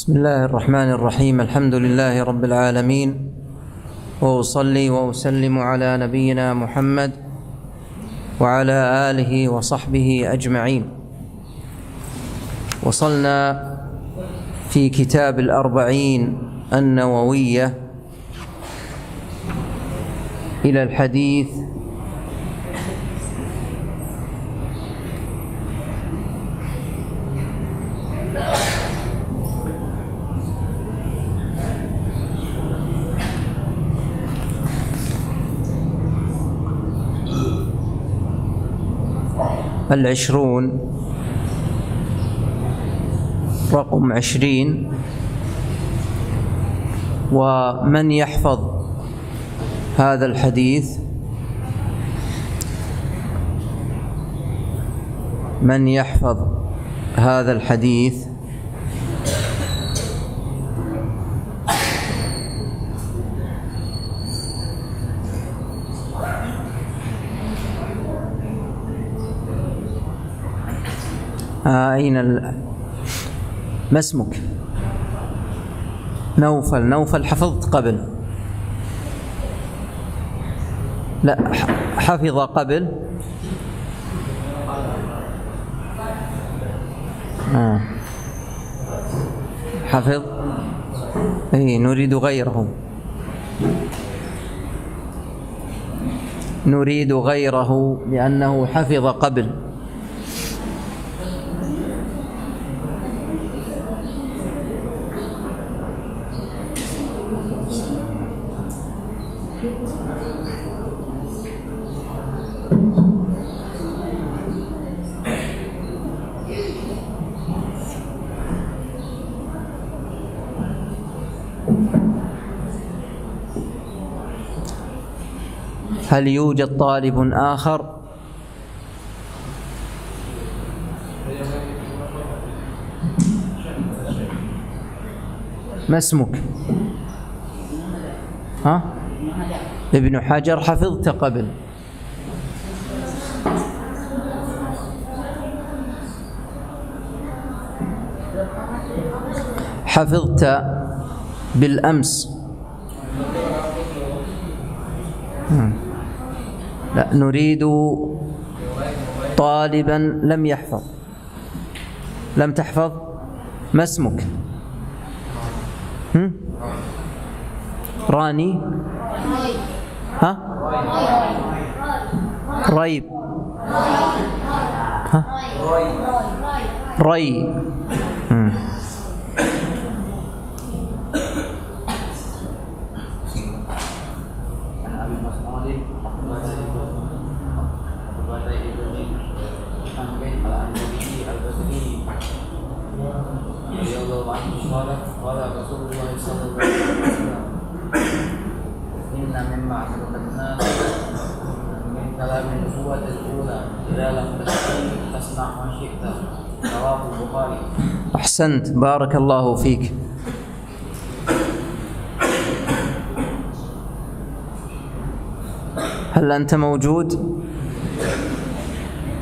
بسم الله الرحمن الرحيم. الحمد لله رب العالمين، وأصلي وأسلم على نبينا محمد وعلى آله وصحبه أجمعين. وصلنا في كتاب الأربعين النووية إلى الحديث العشرون، رقم 20. ومن يحفظ هذا الحديث؟ من يحفظ هذا الحديث؟ أين ما اسمك؟ نوفل حفظت قبل؟ لا، حفظ قبل. حفظ. نريد غيره، نريد غيره لأنه حفظ قبل. هل يوجد طالب آخر؟ ما اسمك؟ ابن حجر حفظت قبل. حفظت بالأمس. لا، نريد طالبا لم يحفظ. لم تحفظ؟ ما اسمك؟ راني؟ ريب؟ ري؟ قال رسول الله صلى الله عليه وسلم: إن مما أدركنا من كلام النبوة الأولى إذا لم تستطع فاصنع ما شئت. رواه البخاري. أحسنت، بارك الله فيك. هل أنت موجود؟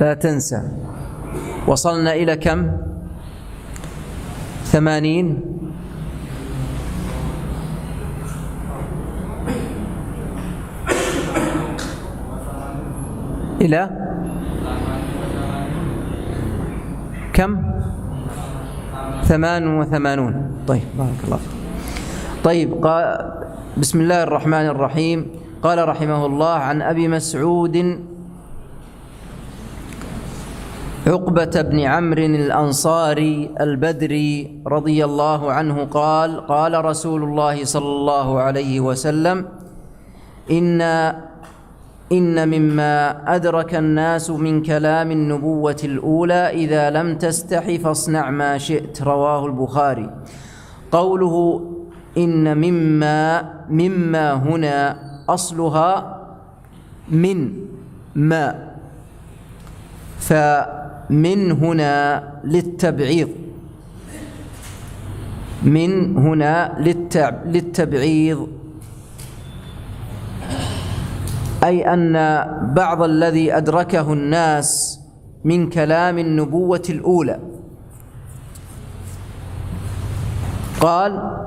لا تنسى. وصلنا إلى كم؟ 80. إلى كم؟ 88. طيب، بارك الله فيك. طيب، بسم الله الرحمن الرحيم. قال رحمه الله: عن أبي مسعود عقبة بن عمرو الأنصاري البدري رضي الله عنه قال: قال رسول الله صلى الله عليه وسلم: إن مما أدرك الناس من كلام النبوة الأولى إذا لم تستح فاصنع ما شئت. رواه البخاري. قوله إن مما هنا أصلها من ما، فمن هنا للتبعيض، من هنا للتبعيض، أي أن بعض الذي أدركه الناس من كلام النبوة الأولى قال: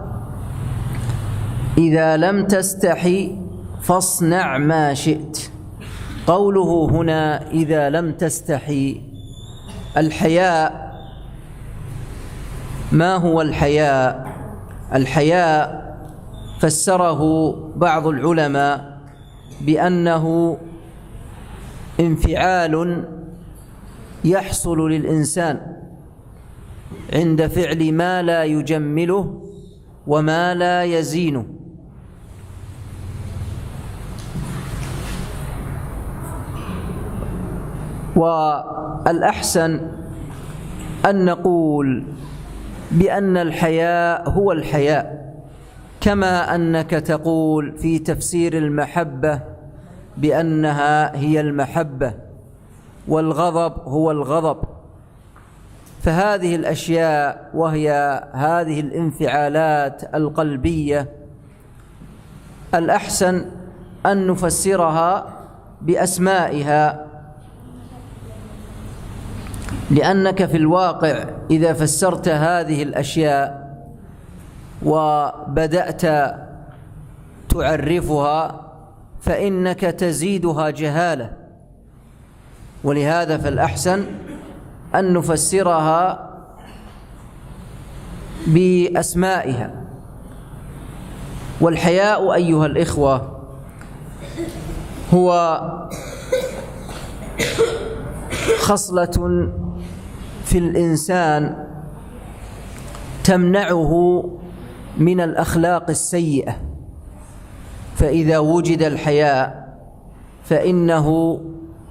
إذا لم تستحي فاصنع ما شئت. قوله هنا إذا لم تستحي، الحياء، ما هو الحياء؟ الحياء فسره بعض العلماء بأنه انفعال يحصل للإنسان عند فعل ما لا يجمله وما لا يزينه. والأحسن أن نقول بأن الحياء هو الحياء، كما أنك تقول في تفسير المحبة بأنها هي المحبة، والغضب هو الغضب. فهذه الأشياء وهي هذه الانفعالات القلبية الأحسن أن نفسرها بأسمائها، لأنك في الواقع إذا فسرت هذه الأشياء وبدأت تعرفها فإنك تزيدها جهالة، ولهذا فالأحسن أن نفسرها بأسمائها. والحياء أيها الإخوة هو خصلة في الإنسان تمنعه من الأخلاق السيئة. فإذا وجد الحياء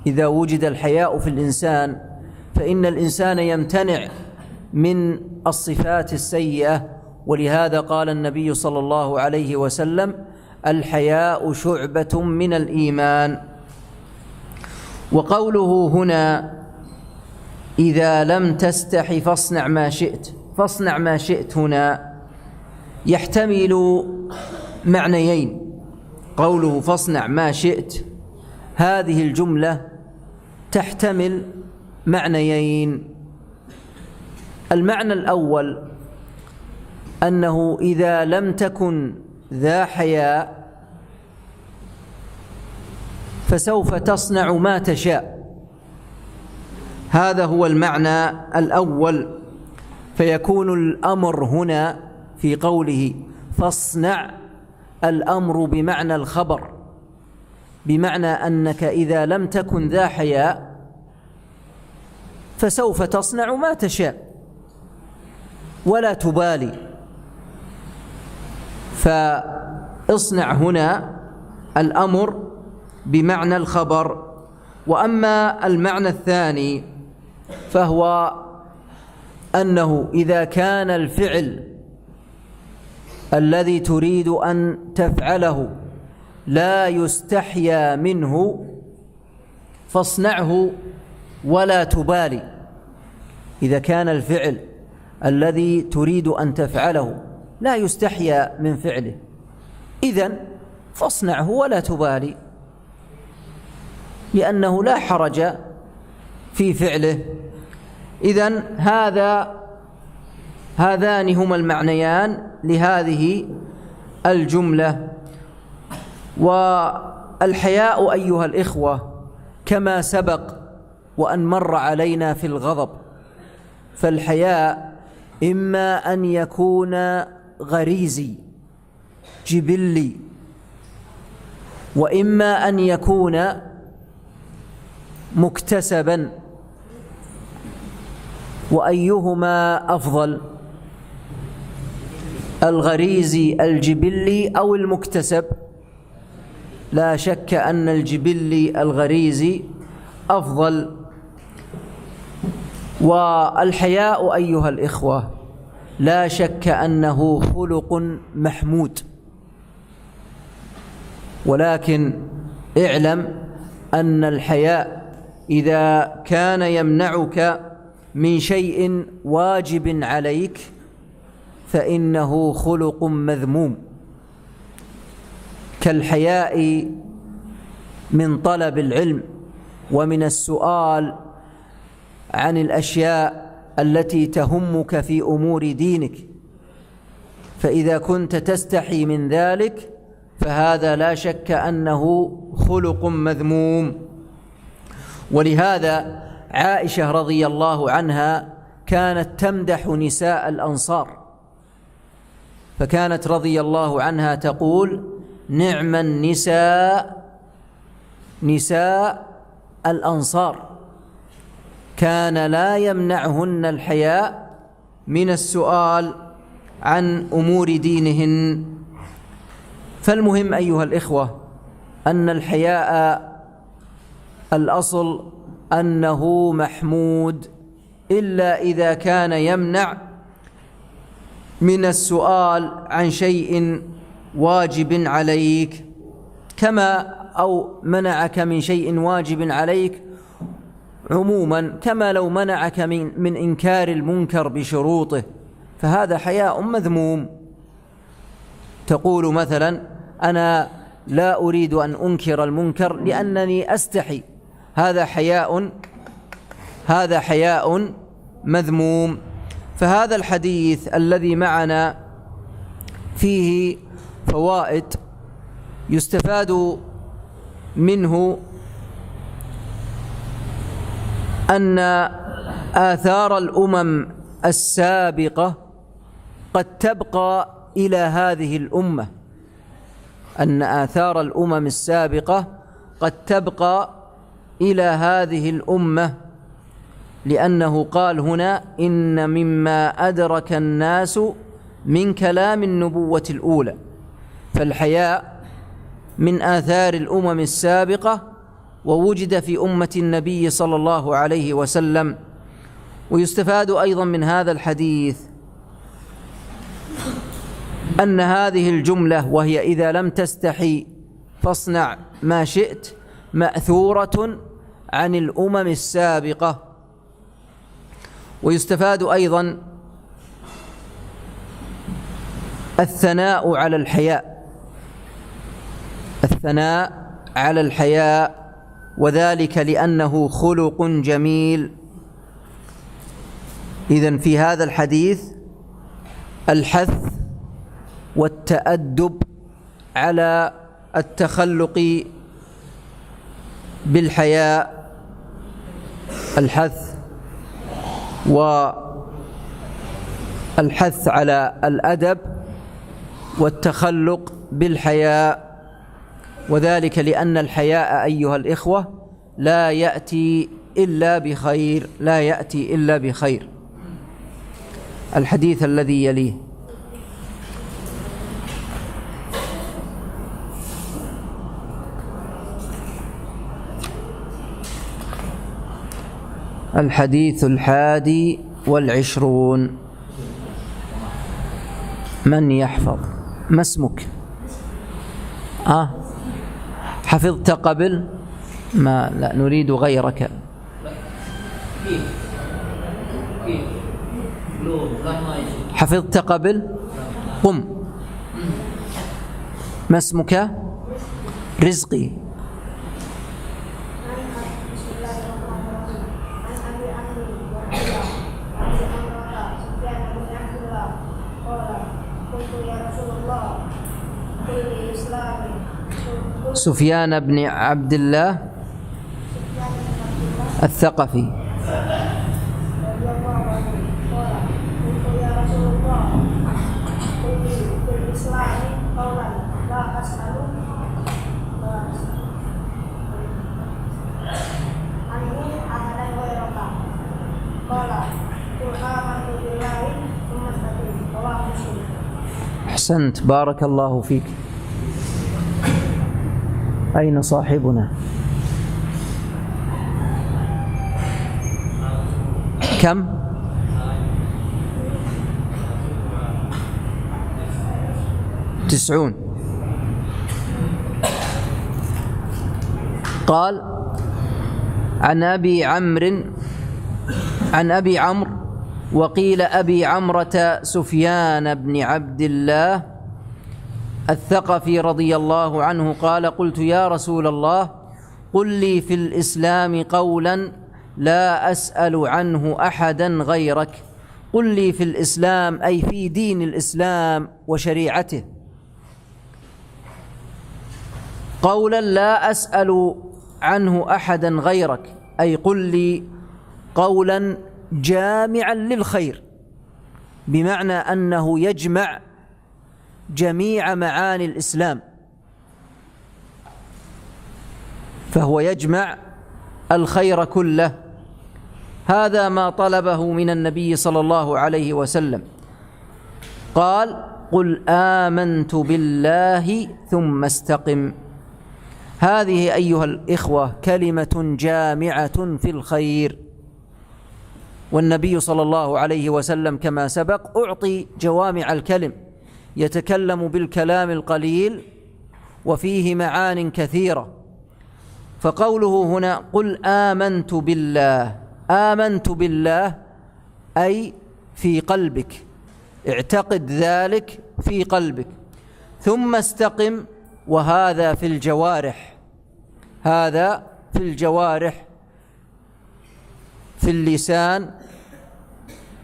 إذا وجد الحياء في الإنسان فإن الإنسان يمتنع من الصفات السيئة. ولهذا قال النبي صلى الله عليه وسلم: الحياء شعبة من الإيمان. وقوله هنا إذا لم تستح فاصنع ما شئت، فاصنع ما شئت هنا يحتمل معنيين. قوله فاصنع ما شئت، هذه الجملة تحتمل معنيين. المعنى الأول أنه إذا لم تكن ذا حياء فسوف تصنع ما تشاء. هذا هو المعنى الأول. فيكون الأمر هنا في قوله فاصنع الأمر بمعنى الخبر، بمعنى أنك إذا لم تكن ذا حياء فسوف تصنع ما تشاء ولا تبالي. فاصنع هنا الأمر بمعنى الخبر. وأما المعنى الثاني فهو أنه إذا كان الفعل الذي تريد أن تفعله لا يستحيا منه فاصنعه ولا تبالي. إذا كان الفعل الذي تريد أن تفعله لا يستحيا من فعله إذن فاصنعه ولا تبالي، لأنه لا حرج في فعله. إذن هذان هما المعنيان لهذه الجملة. والحياء أيها الإخوة كما سبق وأن مر علينا في الغضب، فالحياء إما أن يكون غريزي جبلي، وإما أن يكون مكتسبا. وأيهما أفضل، الغريزي الجبلي أو المكتسب؟ لا شك أن الجبلي الغريزي أفضل. والحياء أيها الإخوة لا شك أنه خلق محمود، ولكن اعلم أن الحياء إذا كان يمنعك من شيء واجب عليك فإنه خلق مذموم، كالحياء من طلب العلم ومن السؤال عن الأشياء التي تهمك في أمور دينك. فإذا كنت تستحي من ذلك فهذا لا شك أنه خلق مذموم. ولهذا عائشة رضي الله عنها كانت تمدح نساء الأنصار، فكانت رضي الله عنها تقول: نعم النساء نساء الأنصار، كان لا يمنعهن الحياء من السؤال عن أمور دينهن. فالمهم أيها الإخوة أن الحياء الأصل أنه محمود، إلا إذا كان يمنع من السؤال عن شيء واجب عليك، أو منعك من شيء واجب عليك عموما، كما لو منعك من إنكار المنكر بشروطه، فهذا حياء مذموم. تقول مثلا: أنا لا أريد أن أنكر المنكر لأنني أستحي، هذا حياء مذموم. فهذا الحديث الذي معنا فيه فوائد يستفاد منه أن آثار الأمم السابقة قد تبقى إلى هذه الأمة، أن آثار الأمم السابقة قد تبقى إلى هذه الأمة، لأنه قال هنا: إن مما أدرك الناس من كلام النبوة الأولى. فالحياء من آثار الأمم السابقة، ووجد في أمة النبي صلى الله عليه وسلم. ويستفاد أيضا من هذا الحديث أن هذه الجملة، وهي إذا لم تستحي فاصنع ما شئت، مأثورة عن الأمم السابقة. ويستفاد أيضا الثناء على الحياء، وذلك لأنه خلق جميل. إذن في هذا الحديث الحث والتأدب على التخلق بالحياء، الحث على الأدب والتخلق بالحياء، وذلك لأن الحياء أيها الإخوة لا يأتي إلا بخير. الحديث الذي يليه: الحديث 21. من يحفظ؟ ما اسمك؟ حفظت قبل؟ لا نريد غيرك. حفظت قبل؟ قم. ما اسمك؟ رزقي. سفيان بن عبد الله الثقفي. أحسنت، بارك الله فيك. أين صاحبنا؟ كم؟ 90. قال: عن أبي عمرو وقيل أبي عمرة سفيان بن عبد الله الثقفي رضي الله عنه قال: قلت يا رسول الله قل لي في الإسلام قولا لا أسأل عنه أحدا غيرك، قل لي في الإسلام أي في دين الإسلام وشريعته قولا لا أسأل عنه أحدا غيرك، أي قل لي قولا جامعا للخير، بمعنى أنه يجمع جميع معاني الإسلام، فهو يجمع الخير كله. هذا ما طلبه من النبي صلى الله عليه وسلم. قال قل آمنت بالله ثم استقم. هذه أيها الإخوة كلمة جامعة في الخير، والنبي صلى الله عليه وسلم كما سبق أعطي جوامع الكلم، يتكلم بالكلام القليل وفيه معان كثيرة. فقوله هنا قل آمنت بالله، آمنت بالله أي في قلبك، اعتقد ذلك في قلبك. ثم استقم، وهذا في الجوارح، هذا في الجوارح، في اللسان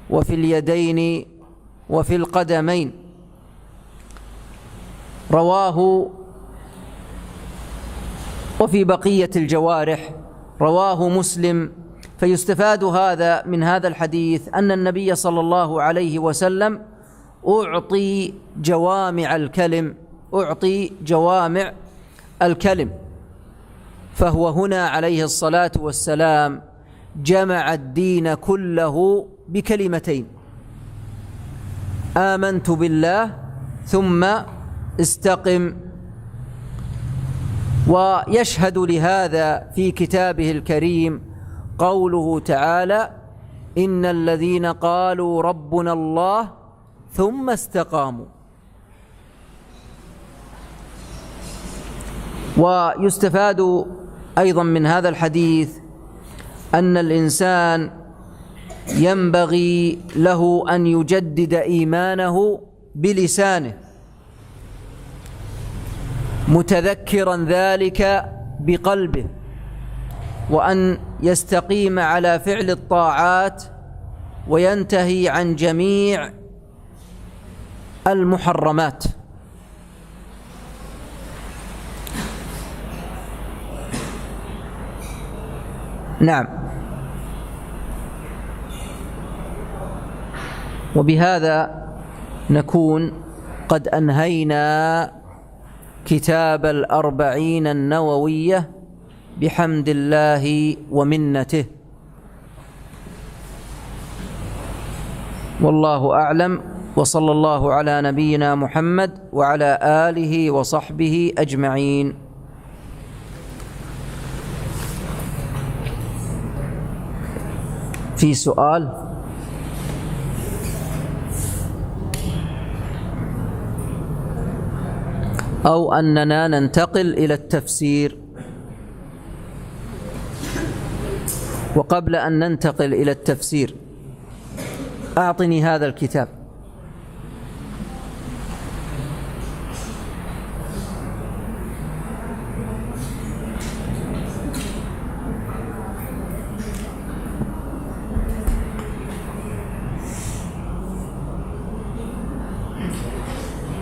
وفي اليدين وفي القدمين. رواه وفي بقية الجوارح رواه مسلم. فيستفاد هذا من هذا الحديث أن النبي صلى الله عليه وسلم أعطي جوامع الكلم، أعطي جوامع الكلم، فهو هنا عليه الصلاة والسلام جمع الدين كله بكلمتين: آمنت بالله ثم استقم. ويشهد لهذا في كتابه الكريم قوله تعالى: إن الذين قالوا ربنا الله ثم استقاموا. ويستفاد أيضا من هذا الحديث أن الإنسان ينبغي له أن يجدد إيمانه بلسانه، متذكرا ذلك بقلبه، وأن يستقيم على فعل الطاعات وينتهي عن جميع المحرمات. نعم. وبهذا نكون قد أنهينا كتاب الأربعين النووية بحمد الله ومنته، والله أعلم، وصلى الله على نبينا محمد وعلى آله وصحبه أجمعين. في سؤال؟ أو أننا ننتقل إلى التفسير. وقبل أن ننتقل إلى التفسير أعطني هذا الكتاب.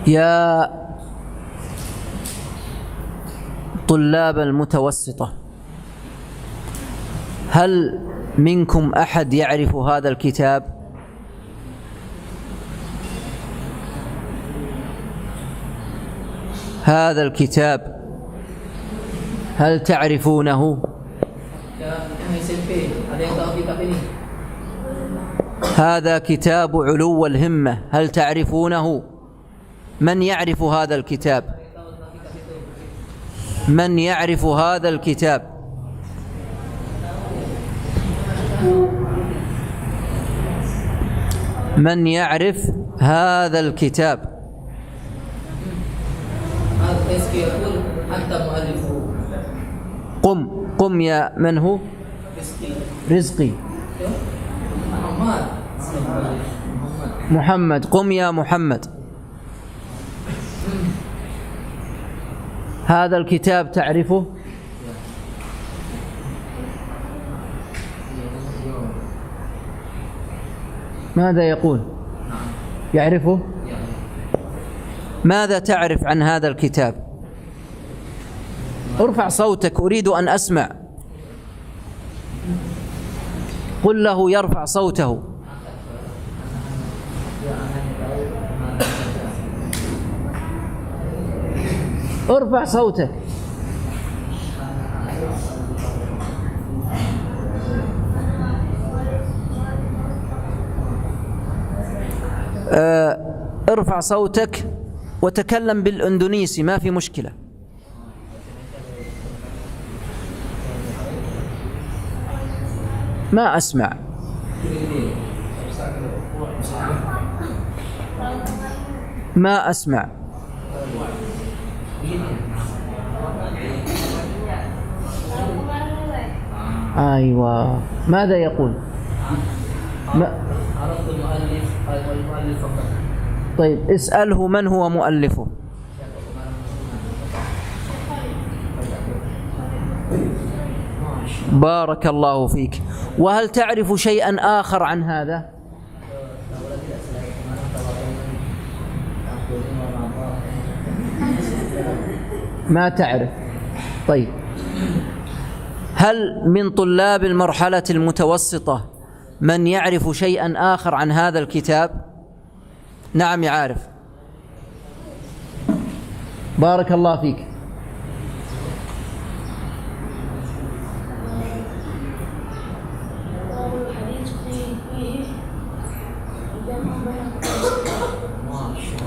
يا طلاب المتوسطة، هل منكم أحد يعرف هذا الكتاب؟ هذا الكتاب هل تعرفونه؟ هذا كتاب علو الهمة، هل تعرفونه؟ من يعرف هذا الكتاب؟ من يعرف هذا الكتاب؟ من يعرف هذا الكتاب؟ قم يا من هو؟ رزقي. محمد، قم يا محمد. هذا الكتاب تعرفه؟ ماذا يقول؟ يعرفه؟ ماذا تعرف عن هذا الكتاب؟ ارفع صوتك، أريد أن أسمع. قل له يرفع صوته. ارفع صوتك. ارفع صوتك وتكلم بالإندونيسي، ما في مشكلة. ما أسمع. ما أسمع. أيوة، ماذا يقول؟ طيب اسأله من هو مؤلفه. بارك الله فيك. وهل تعرف شيئا آخر عن هذا؟ ما تعرف. طيب هل من طلاب المرحلة المتوسطة من يعرف شيئا آخر عن هذا الكتاب؟ نعم يعرف. بارك الله فيك.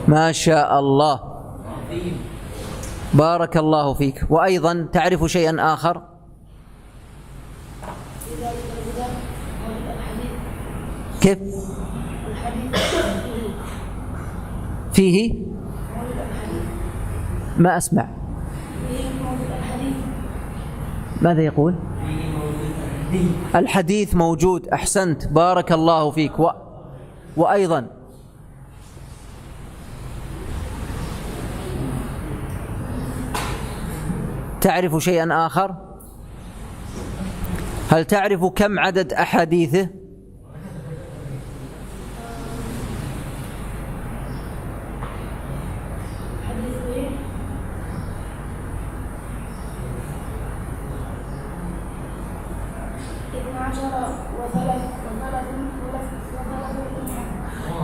ما شاء الله، بارك الله فيك. وأيضا تعرف شيئا آخر؟ كيف؟ فيه؟ ما أسمع. ماذا يقول؟ الحديث موجود. أحسنت، بارك الله فيك. وأيضا تعرف شيئا آخر؟ هل تعرف كم عدد أحاديثه؟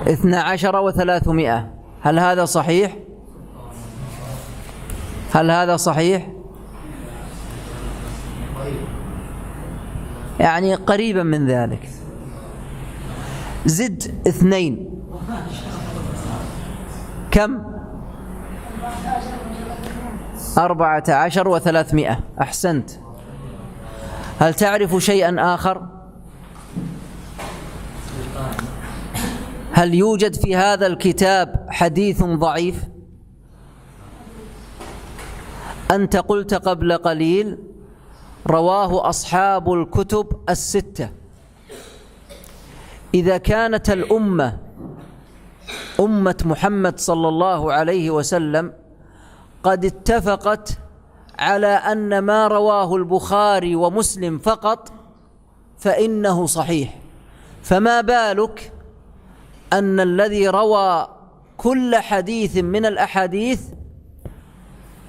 اثنا عشر وثلاثمائة. هل هذا صحيح؟ هل هذا صحيح؟ يعني قريبا من ذلك. زد 2. كم؟ 14 وثلاثمائة. أحسنت. هل تعرف شيئا آخر؟ هل يوجد في هذا الكتاب حديث ضعيف؟ أنت قلت قبل قليل رواه أصحاب الكتب الستة. إذا كانت الأمة أمة محمد صلى الله عليه وسلم قد اتفقت على أن ما رواه البخاري ومسلم فقط فإنه صحيح، فما بالك أن الذي روى كل حديث من الأحاديث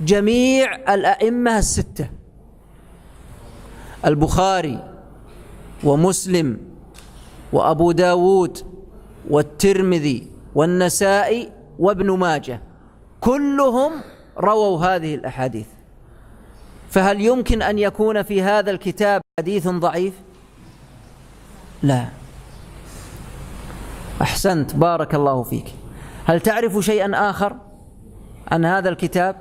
جميع الأئمة الستة، البخاري ومسلم وأبو داود والترمذي والنسائي وابن ماجه، كلهم رووا هذه الأحاديث. فهل يمكن أن يكون في هذا الكتاب حديث ضعيف؟ لا. أحسنت، بارك الله فيك. هل تعرف شيئا آخر عن هذا الكتاب؟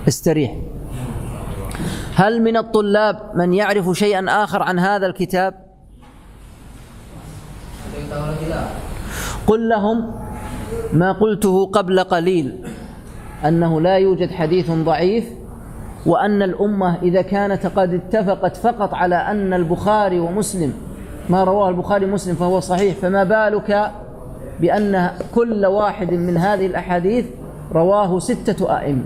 استريح. هل من الطلاب من يعرف شيئا آخر عن هذا الكتاب؟ قل لهم ما قلته قبل قليل، أنه لا يوجد حديث ضعيف، وأن الأمة إذا كانت قد اتفقت فقط على أن البخاري ومسلم ما رواه البخاري ومسلم فهو صحيح، فما بالك بأن كل واحد من هذه الأحاديث رواه 6 أئمة.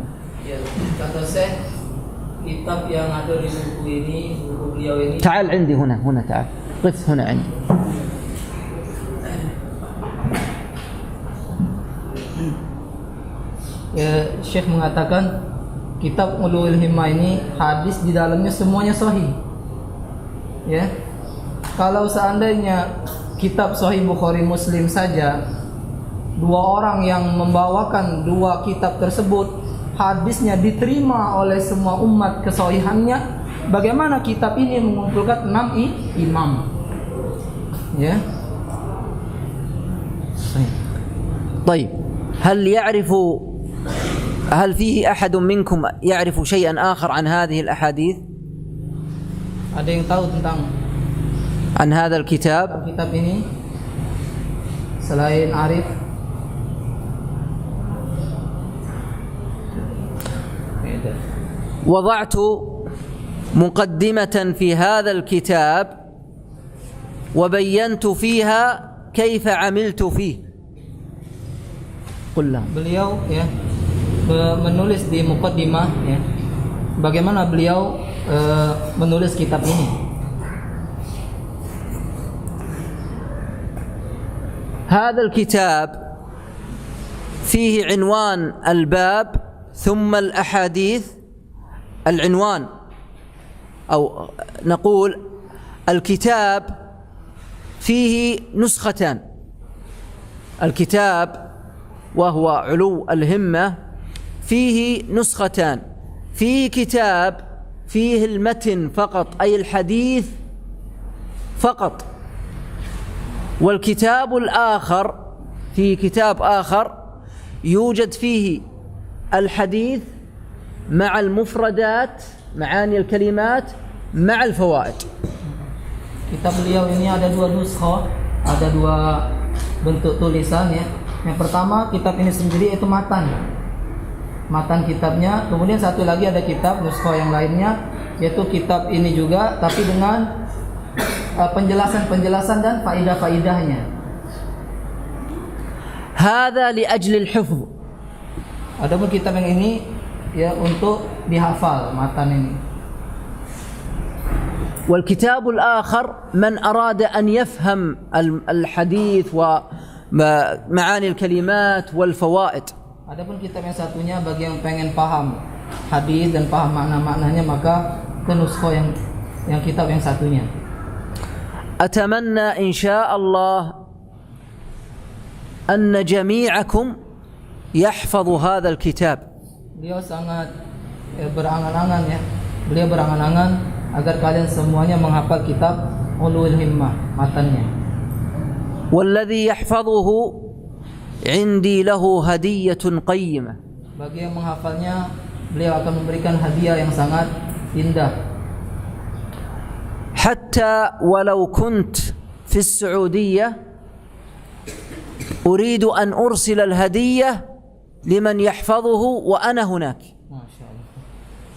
تعال عندي هنا تعال. قف هنا عندي. Ya, Syekh mengatakan kitab Ulul Himmah ini hadis di dalamnya semuanya sahih. Ya. Kalau seandainya kitab Sahih Bukhari Muslim saja, dua orang yang membawakan dua kitab tersebut hadisnya diterima oleh semua umat kesahihannya, bagaimana kitab ini mengumpulkan 6 imam? Ya. طيب هل فيه أحد منكم يعرف شيئا آخر عن هذه الأحاديث؟ Ada yang tahu tentang عن هذا الكتاب؟ kitab ini selain Arif? وضعت مقدمة في هذا الكتاب وبينت فيها كيف عملت فيه. قل لهم. Beliau ya menulis di muqaddimah ya, bagaimana beliau menulis kitab ini. هذا الكتاب فيه عنوان الباب ثم الأحاديث. العنوان أو نقول الكتاب فيه نسختان. الكتاب وهو علو الهمة فيه نسختان. فيه كتاب فيه المتن فقط أي الحديث فقط، والكتاب الآخر في كتاب آخر يوجد فيه الحديث مع المفردات معاني الكلمات مع الفوائد. Kitab beliau ini ada dua nuskha, ada dua bentuk tulisan ya. Yang pertama kitab ini sendiri itu matan kitabnya, kemudian satu lagi ada kitab nuskha yang lainnya, yaitu kitab ini juga tapi dengan penjelasan dan faidah-faidahnya. هذا لأجل الحفظ. Adapun kitab yang ini ya untuk dihafal matan ini. والكتاب الآخر من أراد أن يفهم الحديث ومعاني الكلمات والفوائد. Adapun kitab yang satunya bagi yang pengen paham hadis dan paham makna-maknanya, maka ke nuskha yang kitab yang satunya. أتمنى إن شاء الله أن جميعكم يحفظ هذا الكتاب. Beliau sangat berangan-angan ya. Beliau berangan-angan agar kalian semuanya menghafal kitab Ulul Himmah matannya. والذي يحفظه عندي له هدية قيمة. Bagi yang menghafalnya, beliau akan memberikan hadiah yang sangat indah. حتى ولو كنت في السعودية أريد أن أرسل الهدية لمن يحفظه وأنا هناك. Masya Allah.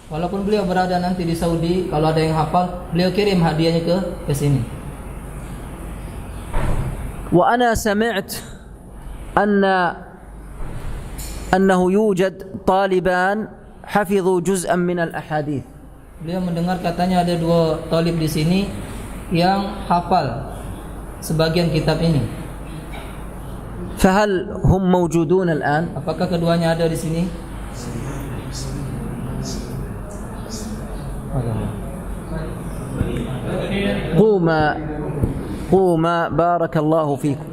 Walaupun beliau berada nanti di Saudi, kalau ada yang hafal, beliau kirim hadiahnya ke sini. وأنا سمعت أنه يوجد طالبان حفظوا جزءا من الأحاديث. Beliau mendengar katanya ada dua talib di sini yang hafal sebagian kitab ini. فهل هم موجودون الآن؟ Apakah keduanya ada di sini? قوما بارك الله فيكم.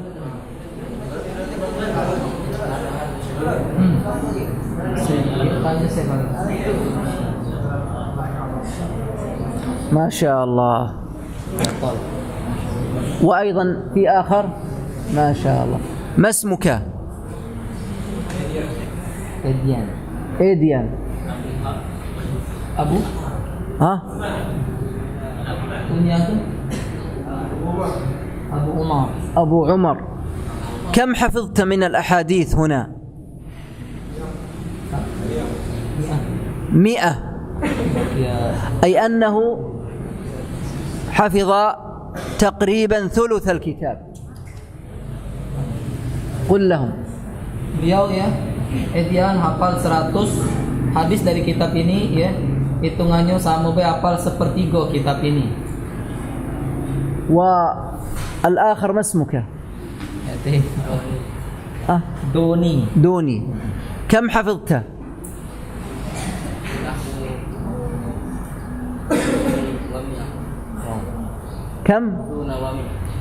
ما شاء الله. وأيضا في آخر ما شاء الله. ما اسمك؟ إيديان. Abu? ها؟ أبو عمر. كم حفظت من الأحاديث هنا؟ 100. أي أنه حفظ تقريبا ثلث الكتاب. قل لهم. Beliau ya, Edian hafal 100 hadis dari kitab ini ya, hitungannya sama hafal sepertiga kitab ini. والآخر ما اسمك؟ دوني. كم حفظت؟ كم؟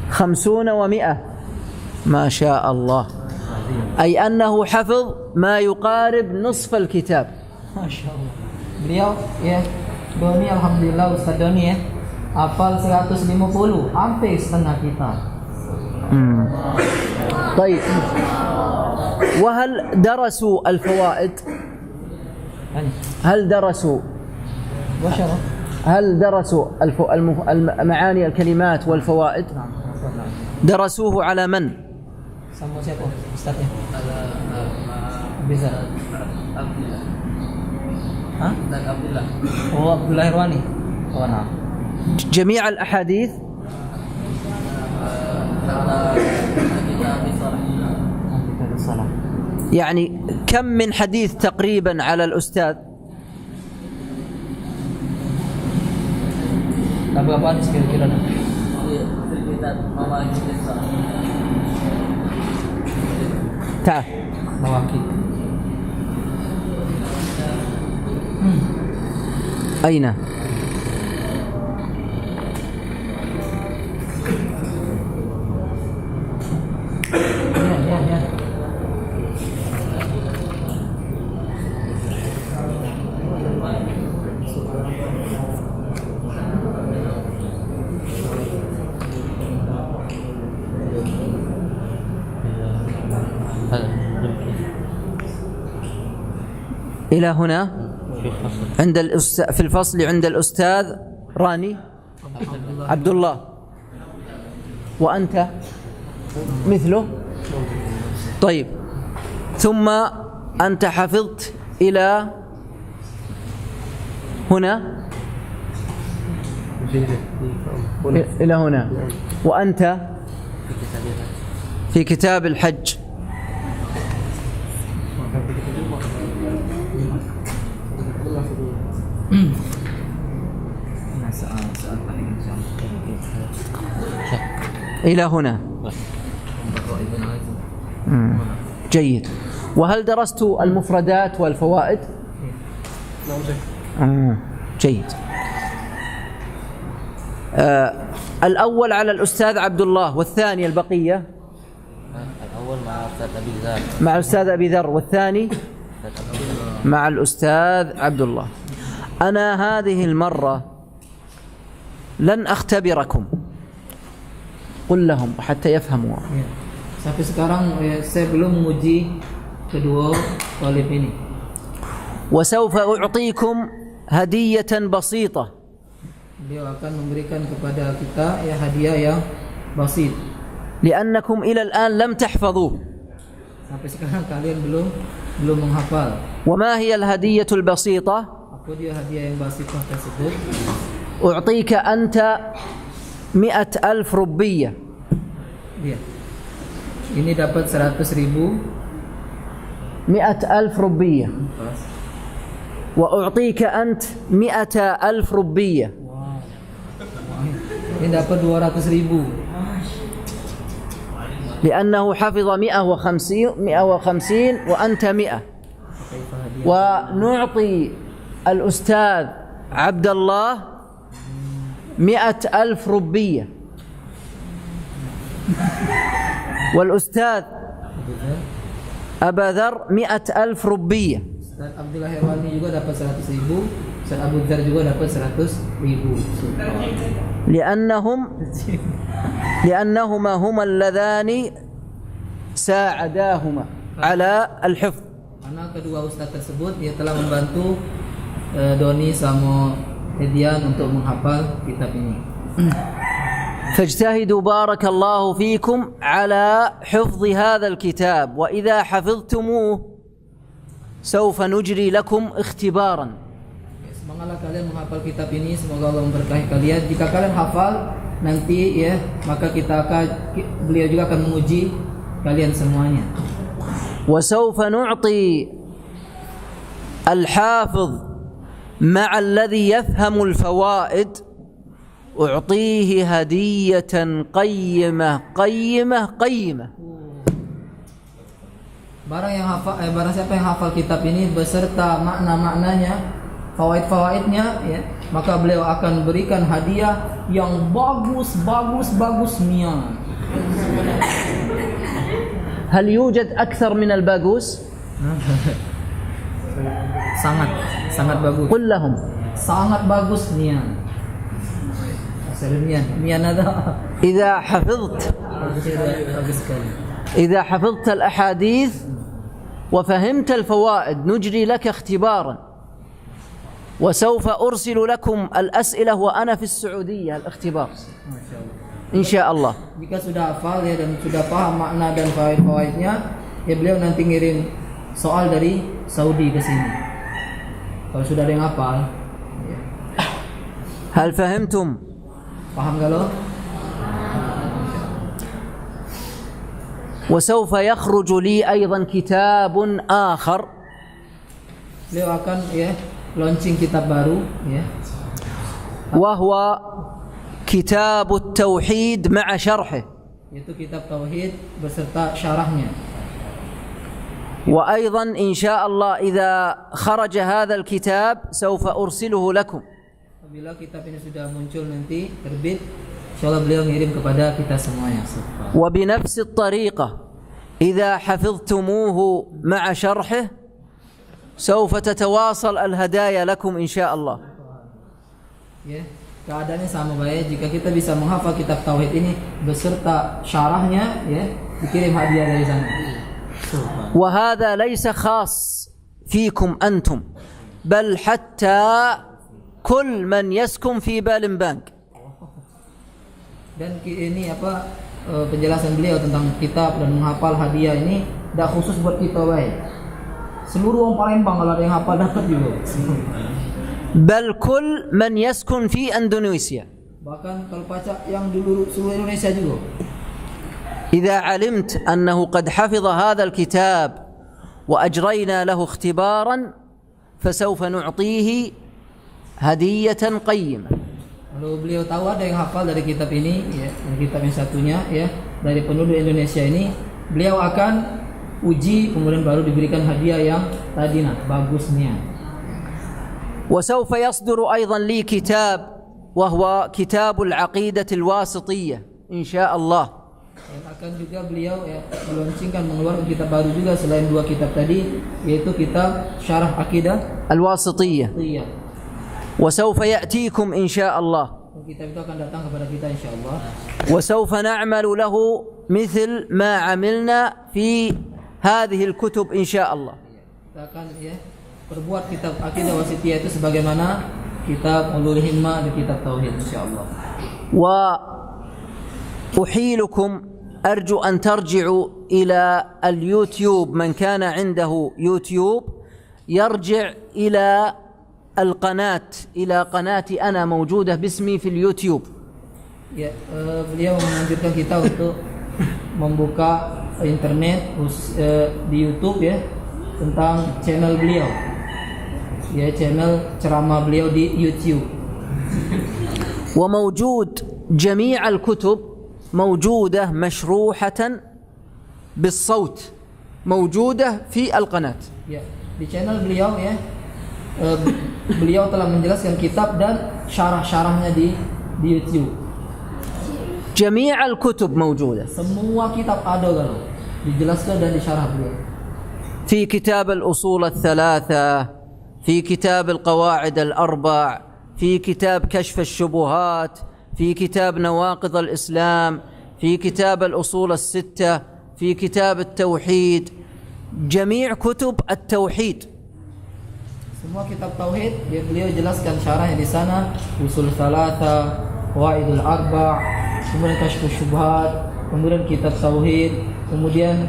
50 و100. ما شاء الله. أي أنه حفظ ما يقارب نصف الكتاب. ما شاء الله. Beliau ya, Doni alhamdulillah Ustaz Doni ya, hafal 150, hampir setengah kitab. طيب، وهل درسوا الفوائد؟ هل درسوا معاني الكلمات والفوائد؟ درسوه على من؟ Sama siapa Ustaznya? Bisa. Hah? Abdullah. Oh, Abdullah Irwani. Oh, nah. جميع الأحاديث؟ يعني كم من حديث تقريبا على الأستاذ؟ Berapa hadis kira-kira? تعال. Mawakil. أين؟ Ya. إلى هنا عند في الفصل عند الأستاذ راني عبد الله. وأنت مثله؟ طيب، ثم أنت حفظت إلى هنا؟ إلى هنا. وأنت في كتاب الحج. إلى هنا. جيد. وهل درست المفردات والفوائد؟ جيد. الأول على الأستاذ عبد الله، والثاني البقية؟ الأول مع أستاذ أبي ذر. مع الأستاذ أبي ذر، والثاني مع الأستاذ عبد الله. أنا هذه المرة لن أختبركم، قل لهم حتى يفهموا. Sampai sekarang saya belum menguji kedua talib ini. وسوف أعطيكم هدية بسيطة. Beliau akan memberikan kepada kita ya hadiah yang basit. لأنكم إلى الآن لم تحفظوه. Sampai sekarang kalian belum menghafal. وما هي الهدية البسيطة؟ Apa dia hadiah yang basit tersebut? أعطيك أنت 100,000 ربية. Dia. Ini dapat 100.000. 100,000 ربية. وأعطيك أنت 100,000 ربية. Ini dapat 200.000. لأنه حفظ 150 وأنت 100. ونعطي الأستاذ عبد الله 100,000 ربية، والأستاذ أبا ذر 100,000 ربية. Ustaz Abdullah Herwani juga dapat 100.000, Ustaz Abu Dzar juga dapat 100.000. لأنهما هما اللذان ساعداهما على الحفظ. Karena kedua ustaz tersebut dia telah membantu Doni sama Edian untuk menghafal kitab ini. فاجتهدوا بارك الله فيكم على حفظ هذا الكتاب، وإذا حفظتموه سوف نجري لكم اختبارا. Semangatlah kalian menghafal kitab ini, semoga Allah memberkahi kalian. Jika kalian hafal nanti ya, maka beliau juga akan menguji kalian semuanya. وسوف نعطي الحافظ مع الذي يفهم الفوائد أعطيه هدية قيمة قيمة قيمة. Barang siapa yang hafal kitab ini beserta makna-maknanya, fawaid-fawaidnya, ya, maka beliau akan berikan hadiah yang bagus nian. هل يوجد أكثر من الباقوس؟ sangat bagus. قل لهم. Sangat bagus nian. Nian ada. إذا حفظت الأحاديث وفهمت الفوائد نجري لك اختبارا، وسوف أرسل لكم الأسئلة وأنا في السعودية الاختبار إن شاء الله. Jika sudah hafal ya dan sudah paham makna dan fawaid-fawaidnya, ya beliau nanti ngirim soal dari Saudi ke sini. Kalau sudah ada yang hafal. هل فهمتم؟ Paham kalau? وسوف يخرج لي أيضا كتاب آخر. Beliau akan ya launching kitab baru ya. وهو كتاب التوحيد مع شرحه. Itu kitab tauhid beserta syarahnya. وأيضا إن شاء الله إذا خرج هذا الكتاب سوف أرسله لكم. Apabila kitab ini sudah muncul nanti terbit, insyaallah beliau ngirim kepada kita semuanya. وبنفس الطريقة إذا حفظتموه مع شرحه سوف تتواصل الهدايا لكم إن شاء الله. Ya, keadaannya sama baik. Jika kita bisa menghafal kitab tauhid ini beserta syarahnya, ya, dikirim hadiah dari sana. وهذا ليس خاص فيكم أنتم بل حتى كل من يسكن في بالمبانك. Dan ini penjelasan beliau tentang kitab dan menghafal hadiah ini tidak khusus buat kita baik. Seluruh orang Palembang kalau ada yang hafal dapat juga. بل كل من يسكن في أندونيسيا. Bahkan kalau baca yang dulu seluruh Indonesia juga. إذا علمت أنه قد حفظ هذا الكتاب وأجرينا له اختبارا فسوف نعطيه هدية قيمة. Kalau beliau tahu ada yang hafal dari kitab ini, ya, dari kitab yang satunya, ya, dari penduduk Indonesia ini, beliau akan uji, kemudian baru diberikan hadiah yang tadi bagusnya. وسوف يصدر أيضا لي كتاب وهو كتاب العقيدة الواسطية إن شاء الله. Dan akan juga beliau ya meluncurkan mengeluarkan kitab baru juga selain dua kitab tadi, yaitu kitab Syarah Aqidah الواسطية. Iya. وسوف يأتيكم إن شاء الله. Kitab itu akan datang kepada kita insyaallah. وسوف نعمل له مثل ما عملنا في هذه الكتب إن شاء الله. Kita akan ya perbuat kitab Aqidah Wasithiyah itu sebagaimana kitab Ulul Himmah dan kitab Tauhid insyaallah. وأحيلكم أرجو أن ترجعوا إلى اليوتيوب، من كان عنده يوتيوب يرجع إلى القناة، إلى قناتي أنا موجودة باسمي في اليوتيوب. Ya, beliau menganjurkan kita untuk membuka internet di YouTube ya tentang channel beliau. Ya, channel ceramah beliau di YouTube. وموجود جميع الكتب موجودة مشروحة بالصوت موجودة في القناة. Ya, di channel beliau ya beliau telah menjelaskan kitab dan syarah-syarahnya di YouTube. جميع الكتب موجودة. Semua kitab ada kalau dijelaskan dan disyarah beliau. في كتاب الأصول الثلاثة، في كتاب القواعد الأربع، في كتاب كشف الشبهات، في كتاب نواقض الإسلام، في كتاب الأصول الستة، في كتاب التوحيد، جميع كتب التوحيد. Semua kitab tauhid beliau jelaskan syarahnya di sana, usul tsalatsa, qawaidul arba', kemudian kasyfus syubhat, kemudian kitab tauhid, kemudian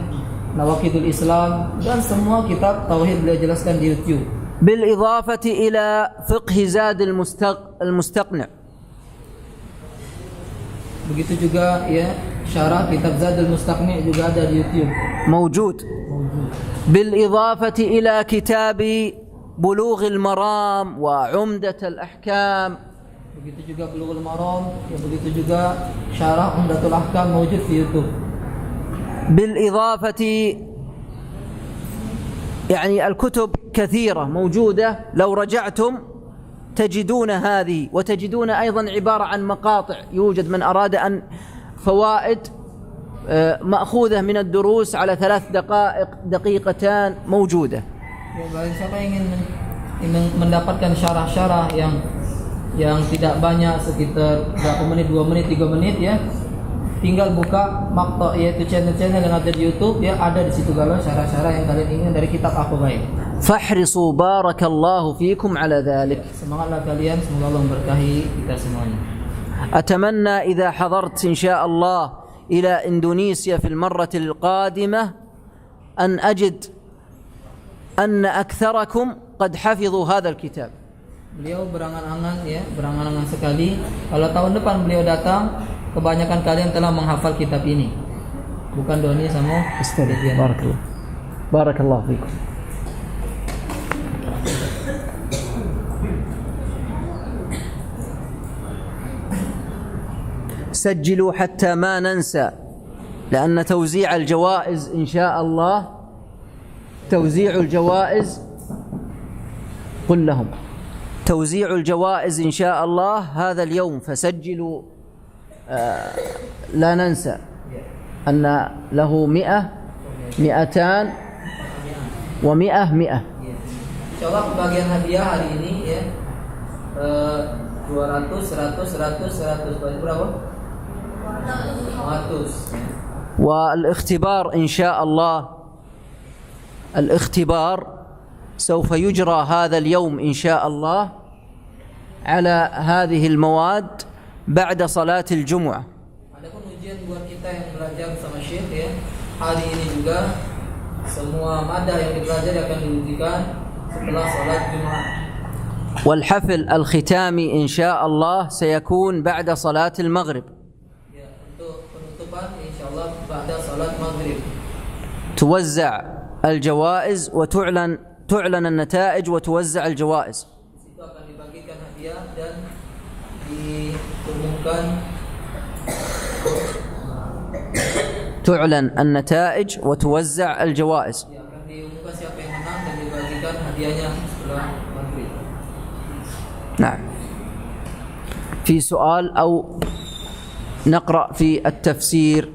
nawaqidul Islam, dan semua kitab tauhid beliau jelaskan di YouTube. بالإضافة إلى فقه زاد المستقنع. Begitu juga ya syarah kitab Zadul Mustaqni juga ada di YouTube. موجود. بالإضافة إلى كتاب بلوغ المرام وعمدة الأحكام begitu juga Bulughul Maram, ya begitu juga Syarah Umdatul Ahkam mawjud di YouTube. بالإضافة يعني الكتب كثيرة موجودة، لو رجعتم تجدون هذه، وتجدون أيضا عبارة عن مقاطع، يوجد من أراد أن فوائد مأخوذة من الدروس على 3 دقائق دقيقتان موجودة. Ya, bagi siapa ingin mendapatkan syarah-syarah yang tidak banyak, sekitar berapa menit, 2 menit, 3 menit ya, tinggal buka Maqta, yaitu channel-channel yang ada di YouTube ya, ada di situ galau syarah-syarah yang kalian ingin dari kitab apa baik. فاحرصوا بارك الله فيكم على ذلك. Semangatlah kalian, semoga Allah memberkahi kita semuanya. أتمنى إذا حضرت إن شاء الله إلى إندونيسيا في المرة القادمة أن أجد أن أكثركم قد حفظوا هذا الكتاب. Beliau berangan-angan sekali kalau tahun depan beliau datang, kebanyakan kalian telah menghafal kitab ini. Bukan Doni sama Astagfirullah. Barakallah. Barakallahu fikum. سجلوا حتى ما ننسى، لأن توزيع الجوائز إن شاء الله، توزيع الجوائز، قل لهم توزيع الجوائز إن شاء الله هذا اليوم، فسجلوا لا ننسى أن له 100 200 و100 100. Insyaallah pembagian hadiah hari ini ya 200, 100, 100, 100 berapa? 100. والاختبار إن شاء الله، الاختبار سوف يجرى هذا اليوم إن شاء الله على هذه المواد بعد صلاة الجمعة. Adapun ujian buat kita yang belajar sama Syekh ya, hari ini juga semua madah yang dipelajari akan diujikan setelah salat Jumat. والحفل الختامي إن شاء الله سيكون بعد صلاة المغرب. Ya, untuk penutupan insyaallah pada salat Maghrib. توزع الجوائز تعلن النتائج وتوزع الجوائز. Itu akan dibagikan hadiah dan diumumkan, تعلن النتائج وتوزع الجوائز. ya, akan diumumkan siapa yang menang dan dibagikan hadiahnya setelah Maghrib. نعم. في سؤال أو نقرأ في التفسير؟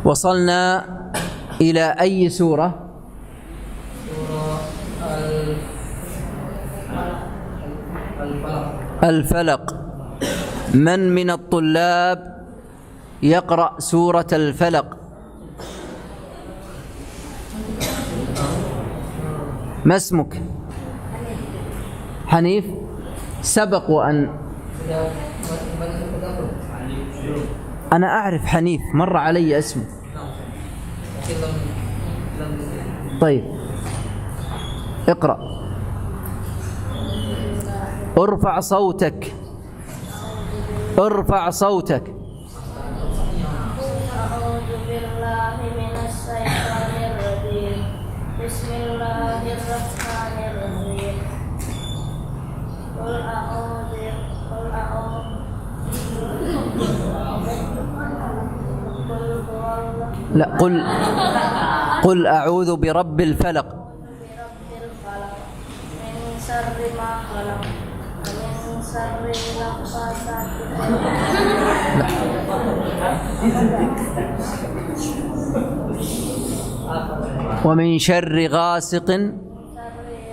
وصلنا إلى أي سورة؟ الفلق. من الطلاب يقرأ سورة الفلق؟ ما اسمك؟ حنيف. سبق وأن أنا أعرف حنيف، مر علي اسمه. طيب اقرأ. ارفع صوتك، ارفع صوتك. أعوذ بالله من الشيطان الرجيم. بسم الله الرحمن الرحيم. قل أعوذ لا، قل أعوذ برب الفلق. برب الفلق من شر ما خلق ومن شر النفاثات ومن شر غاسق شر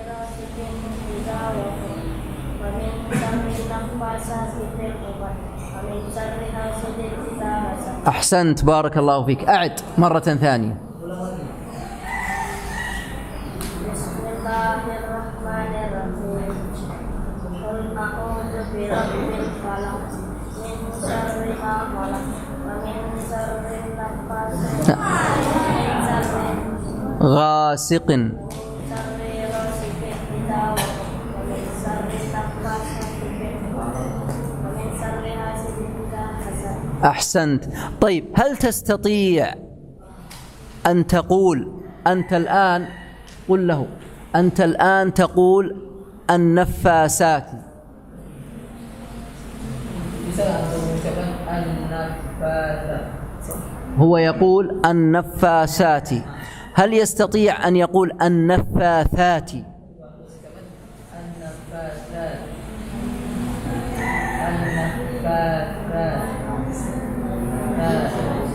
غاسق إذا وقب ومن شر النفاثات في العقد ومن شر حاسد إذا حسد. أحسنت، بارك الله فيك. أعد مرة ثانية. بسم الله الرحمن الرحيم. قل أعوذ برب الفلق من شر ما خلق ومن شر النفاثات ومن شر غاسق. شر غاسق إذا وقب ومن شر النفاثات في العقد أحسنت. طيب هل تستطيع أن تقول أنت الآن، قل له أنت الآن تقول النفاسات. هو يقول النفاسات، هل يستطيع أن يقول النفاثات؟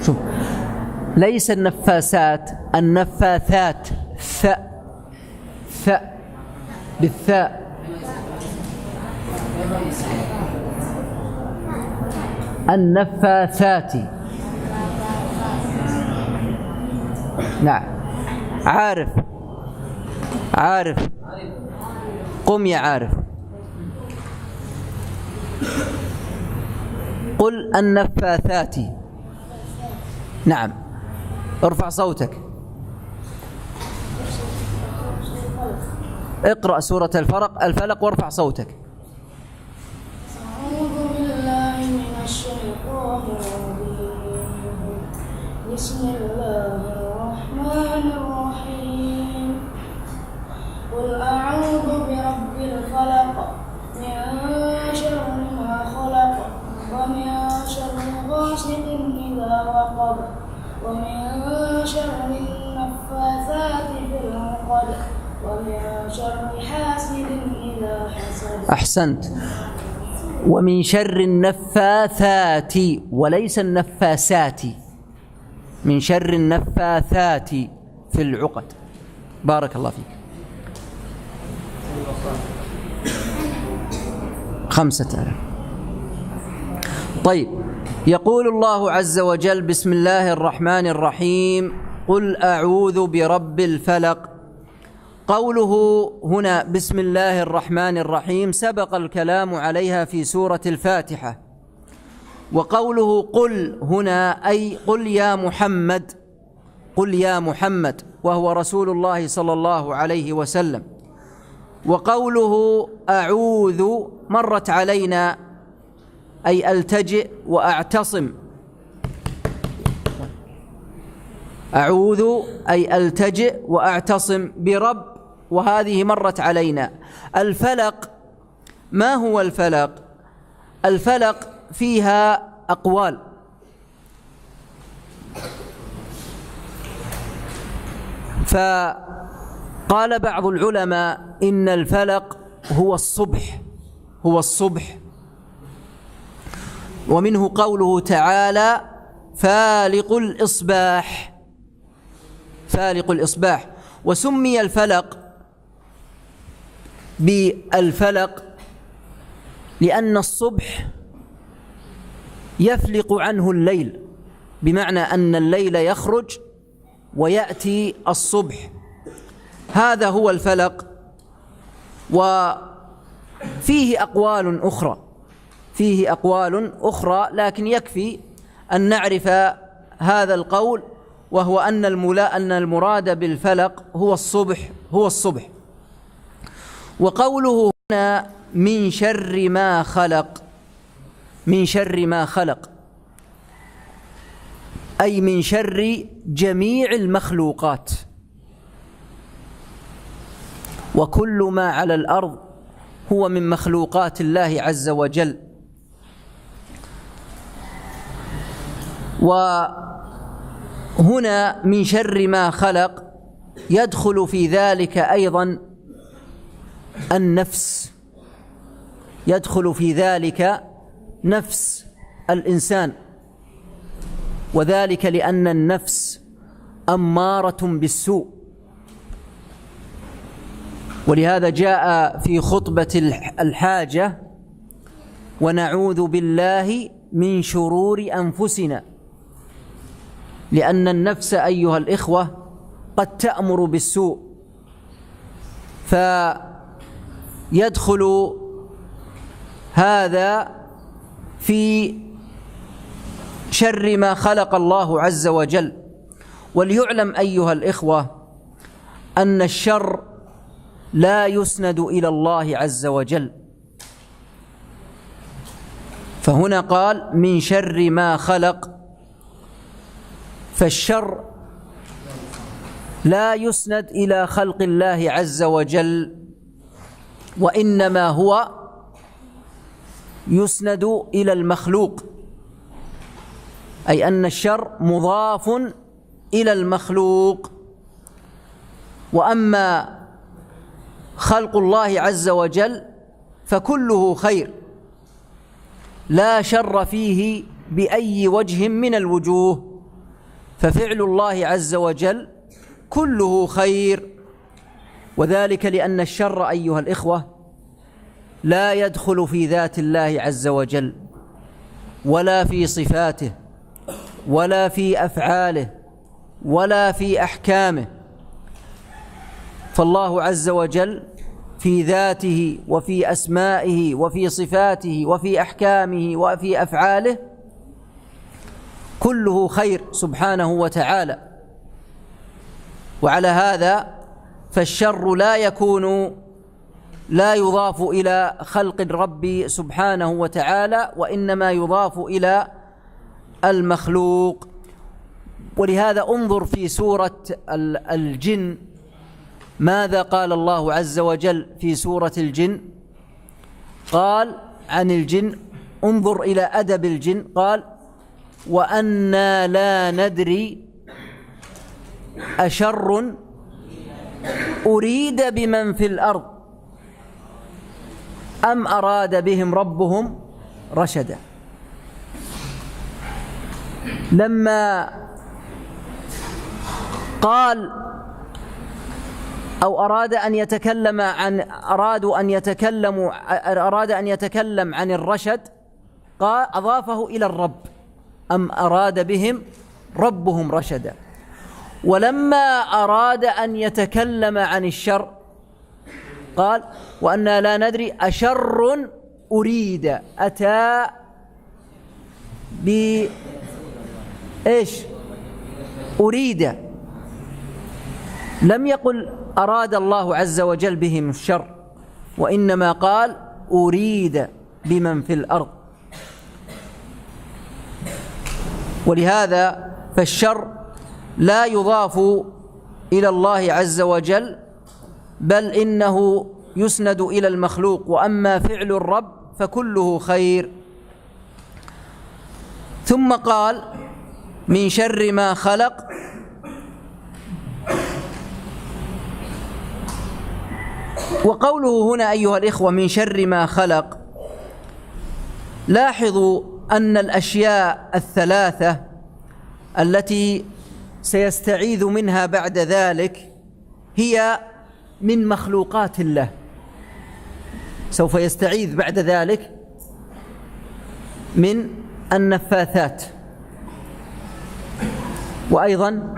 شوف، ليس النفاسات، النفاثات، ث بالثاء. النفاثات. نعم. عارف، قم يا عارف، قل النفاثات. نعم، ارفع صوتك، اقرأ سورة الفلق وارفع صوتك. أعوذ بالله من الشيطان الرجيم. بسم الله الرحمن الرحيم. قل أعوذ برب الفلق من شر ما خلق ومن شر غاسق إذا وقب ومن شر النفاثات في العقد ومن شر حاسد إذا حسد. أحسنت. ومن شر النفاثات وليس النفاسات، من شر النفاثات في العقد. بارك الله فيك. 5000. طيب، يقول الله عز وجل: بسم الله الرحمن الرحيم، قل أعوذ برب الفلق. قوله هنا بسم الله الرحمن الرحيم سبق الكلام عليها في سورة الفاتحة. وقوله قل هنا أي قل يا محمد، قل يا محمد، وهو رسول الله صلى الله عليه وسلم. وقوله أعوذ مرت علينا أي ألتجئ وأعتصم. أعوذ أي ألتجئ وأعتصم برب، وهذه مرت علينا. الفلق، ما هو الفلق؟ الفلق فيها أقوال، فقال بعض العلماء إن الفلق هو الصبح، هو الصبح. ومنه قوله تعالى: فالق الإصباح، فالق الإصباح. وسمي الفلق بالفلق لأن الصبح يفلق عنه الليل، بمعنى أن الليل يخرج ويأتي الصبح، هذا هو الفلق. وفيه أقوال أخرى، فيه أقوال أخرى، لكن يكفي أن نعرف هذا القول، وهو أن المراد بالفلق هو الصبح، هو الصبح. وقوله هنا من شر ما خلق، من شر ما خلق أي من شر جميع المخلوقات، وكل ما على الأرض هو من مخلوقات الله عز وجل. وهنا من شر ما خلق يدخل في ذلك أيضا النفس، يدخل في ذلك نفس الإنسان، وذلك لأن النفس أمارة بالسوء. ولهذا جاء في خطبة الحاجة: ونعوذ بالله من شرور أنفسنا، لأن النفس أيها الإخوة قد تأمر بالسوء، فيدخل هذا في شر ما خلق الله عز وجل. وليعلم أيها الإخوة أن الشر لا يسند إلى الله عز وجل، فهنا قال من شر ما خلق، فالشر لا يسند إلى خلق الله عز وجل، وإنما هو يسند إلى المخلوق، أي أن الشر مضاف إلى المخلوق. وأما خلق الله عز وجل فكله خير لا شر فيه بأي وجه من الوجوه، ففعل الله عز وجل كله خير، وذلك لأن الشر أيها الإخوة لا يدخل في ذات الله عز وجل ولا في صفاته ولا في أفعاله ولا في أحكامه، فالله عز وجل في ذاته وفي أسمائه وفي صفاته وفي أحكامه وفي أفعاله كله خير سبحانه وتعالى. وعلى هذا فالشر لا يضاف إلى خلق الرب سبحانه وتعالى، وإنما يضاف إلى المخلوق. ولهذا انظر في سورة الجن ماذا قال الله عز وجل في سورة الجن؟ قال عن الجن، انظر إلى أدب الجن، قال وأنا لا ندري أشر أريد بمن في الأرض أم أراد بهم ربهم رشدا. لما قال أو أراد أن يتكلم عن الرشد، قال أضافه إلى الرب، أم أراد بهم ربهم رشدا. ولما أراد أن يتكلم عن الشر قال وأنا لا ندري أشر أريد، أتى بإيش؟ أريد، لم يقل أراد الله عز وجل بهم الشر، وإنما قال أريد بمن في الأرض. ولهذا فالشر لا يضاف إلى الله عز وجل، بل إنه يسند إلى المخلوق، وأما فعل الرب فكله خير. ثم قال من شر ما خلق، وقوله هنا أيها الإخوة من شر ما خلق، لاحظوا أن الأشياء الثلاثة التي سيستعيذ منها بعد ذلك هي من مخلوقات الله. سوف يستعيذ بعد ذلك من النفاثات، وأيضا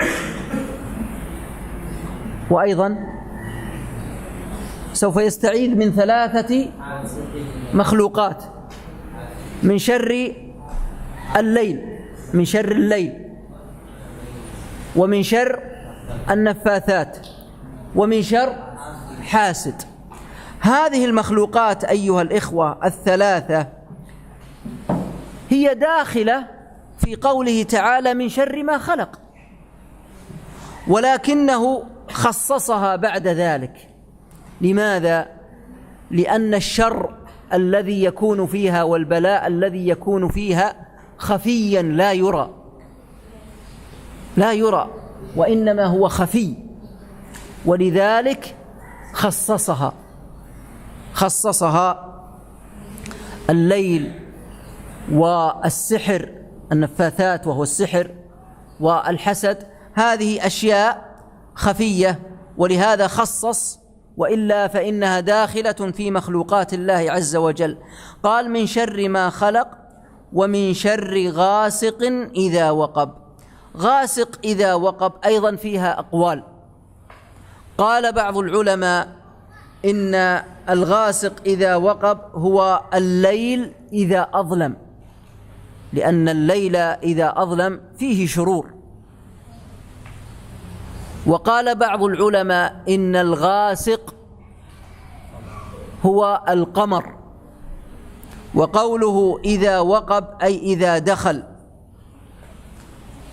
سوف يستعيذ من ثلاثة مخلوقات: من شر الليل، من شر الليل، ومن شر النفاثات، ومن شر حاسد. هذه المخلوقات أيها الإخوة الثلاثة هي داخلة في قوله تعالى من شر ما خلق، ولكنه خصصها بعد ذلك. لماذا؟ لأن الشر الذي يكون فيها والبلاء الذي يكون فيها خفيا لا يرى، وإنما هو خفي، ولذلك خصصها الليل والسحر، النفاثات وهو السحر والحسد، هذه أشياء خفية، ولهذا خصص، وإلا فإنها داخلة في مخلوقات الله عز وجل. قال من شر ما خلق ومن شر غاسق إذا وقب. غاسق إذا وقب أيضا فيها أقوال. قال بعض العلماء إن الغاسق إذا وقب هو الليل إذا أظلم، لأن الليل إذا أظلم فيه شرور. وقال بعض العلماء إن الغاسق هو القمر، وقوله إذا وقب أي إذا دخل.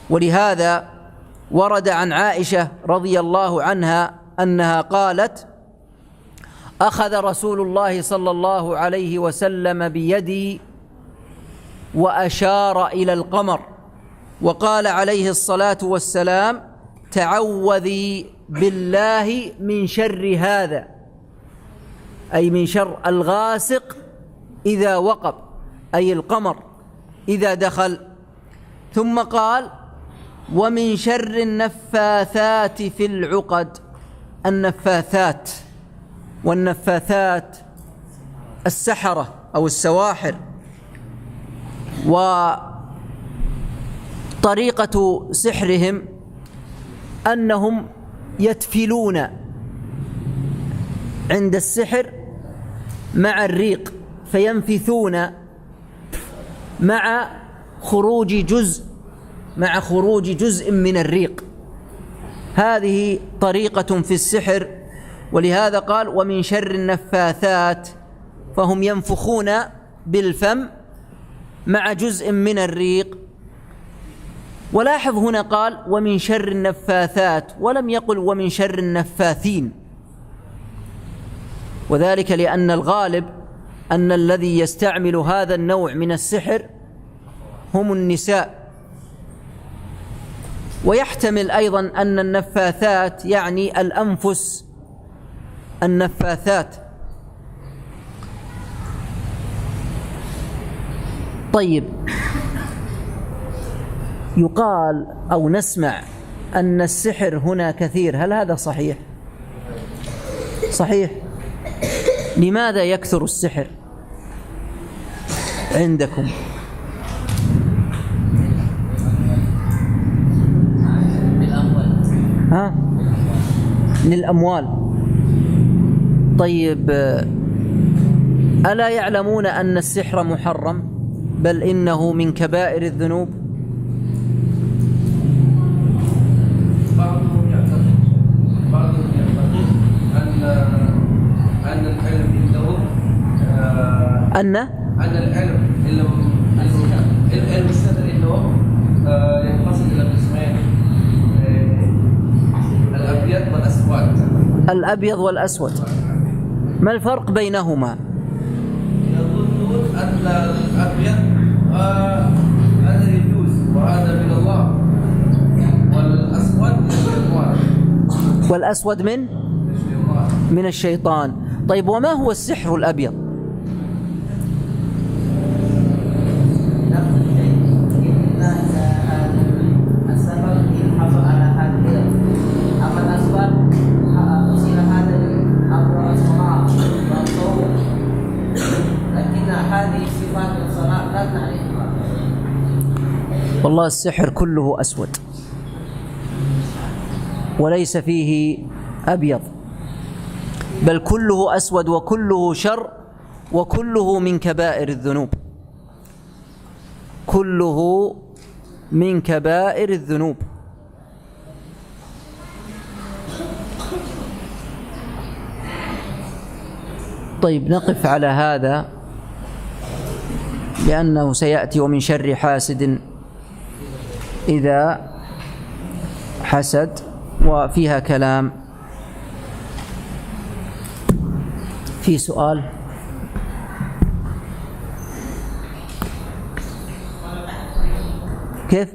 ولهذا ورد عن عائشة رضي الله عنها أنها قالت: أخذ رسول الله صلى الله عليه وسلم بيدي وأشار إلى القمر وقال عليه الصلاة والسلام: تعوذي بالله من شر هذا، أي من شر الغاسق إذا وقب، أي القمر إذا دخل. ثم قال: ومن شر النفاثات في العقد. النفاثات، والنفاثات السحرة أو السواحر. وطريقة سحرهم أنهم يتفلون عند السحر مع الريق، فينفثون مع خروج جزء من الريق. هذه طريقة في السحر، ولهذا قال: ومن شر النفاثات، فهم ينفخون بالفم مع جزء من الريق. ولاحظ هنا قال: ومن شر النفاثات، ولم يقل ومن شر النفاثين، وذلك لأن الغالب أن الذي يستعمل هذا النوع من السحر هم النساء. ويحتمل أيضا أن النفاثات يعني الأنفس النفاثات. طيب، يقال أو نسمع أن السحر هنا كثير، هل هذا صحيح؟ صحيح. لماذا يكثر السحر عندكم؟ ها؟ للأموال. طيب، ألا يعلمون أن السحر محرم، بل إنه من كبائر الذنوب؟ بعضهم يعتقد أن العلم عندهم أن العلم السحر عندهم ينقسم إلى قسمين: الأبيض والأسود. الأبيض والأسود، ما الفرق بينهما؟ يظنون أن الأبيض هذا يجوز وهذا من الله، والأسود من الشيطان. والأسود من الشيطان. طيب، وما هو السحر الأبيض؟ والله السحر كله أسود، وليس فيه أبيض، بل كله أسود وكله شر وكله من كبائر الذنوب، كله من كبائر الذنوب. طيب، نقف على هذا لأنه سيأتي: ومن شر حاسد إذا حسد، وفيها كلام. في سؤال؟ كيف؟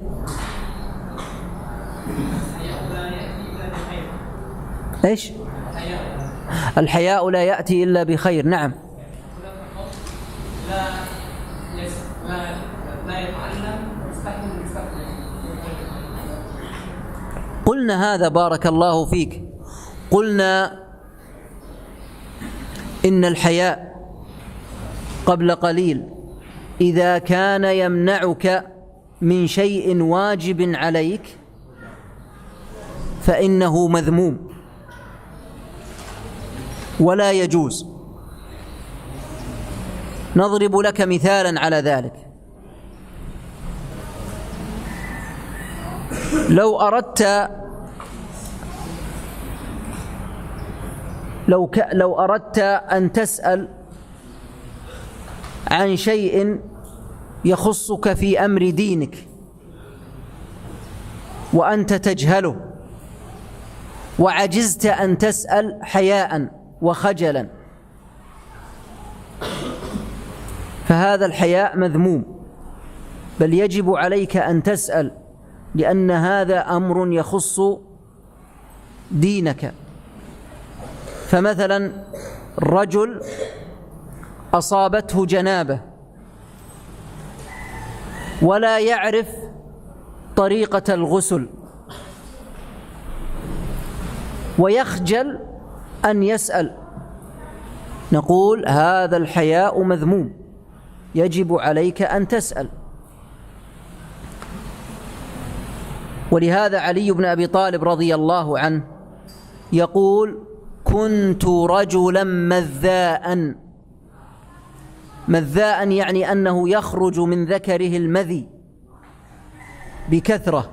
ايش؟ الحياء لا يأتي إلا بخير. نعم. قلنا هذا، بارك الله فيك، قلنا إن الحياء قبل قليل إذا كان يمنعك من شيء واجب عليك فإنه مذموم ولا يجوز. نضرب لك مثالا على ذلك: لو أردت أن تسأل عن شيء يخصك في أمر دينك وأنت تجهله وعجزت أن تسأل حياء وخجلا، فهذا الحياء مذموم، بل يجب عليك أن تسأل، لأن هذا أمر يخص دينك. فمثلا رجل أصابته جنابة ولا يعرف طريقة الغسل ويخجل أن يسأل، نقول هذا الحياء مذموم، يجب عليك أن تسأل. ولهذا علي بن أبي طالب رضي الله عنه يقول: كنت رجلا مذاء. مذاء يعني أنه يخرج من ذكره المذي بكثرة،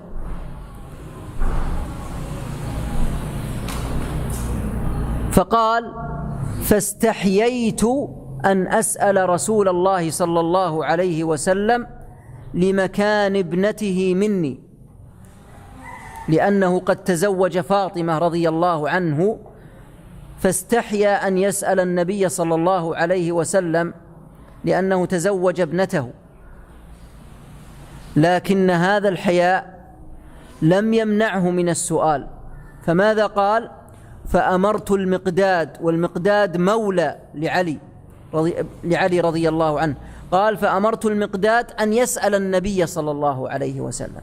فقال: فاستحييت أن أسأل رسول الله صلى الله عليه وسلم لمكان ابنته مني، لأنه قد تزوج فاطمة رضي الله عنه، فاستحيا أن يسأل النبي صلى الله عليه وسلم لأنه تزوج ابنته، لكن هذا الحياء لم يمنعه من السؤال. فماذا قال؟ فأمرت المقداد، والمقداد مولى لعلي رضي الله عنه، قال: فأمرت المقداد أن يسأل النبي صلى الله عليه وسلم.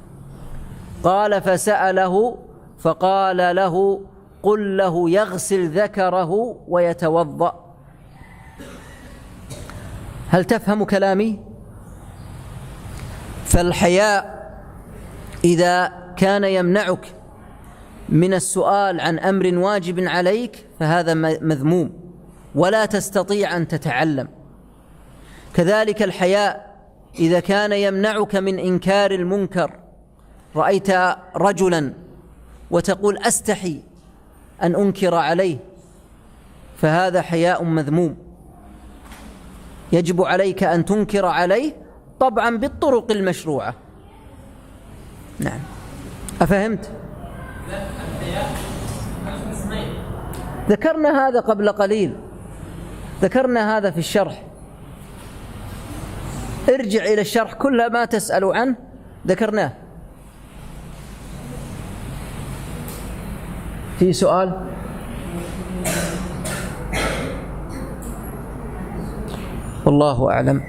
قال: فسأله فقال له: قل له يغسل ذكره ويتوضأ. هل تفهم كلامي؟ فالحياء إذا كان يمنعك من السؤال عن أمر واجب عليك فهذا مذموم ولا تستطيع أن تتعلم. كذلك الحياء إذا كان يمنعك من إنكار المنكر، رأيت رجلا وتقول أستحي أن أنكر عليه، فهذا حياء مذموم، يجب عليك أن تنكر عليه طبعا بالطرق المشروعة. نعم، أفهمت؟ ذكرنا هذا قبل قليل، ذكرنا هذا في الشرح، ارجع إلى الشرح، كل ما تسأل عنه ذكرناه. في سؤال؟ والله أعلم.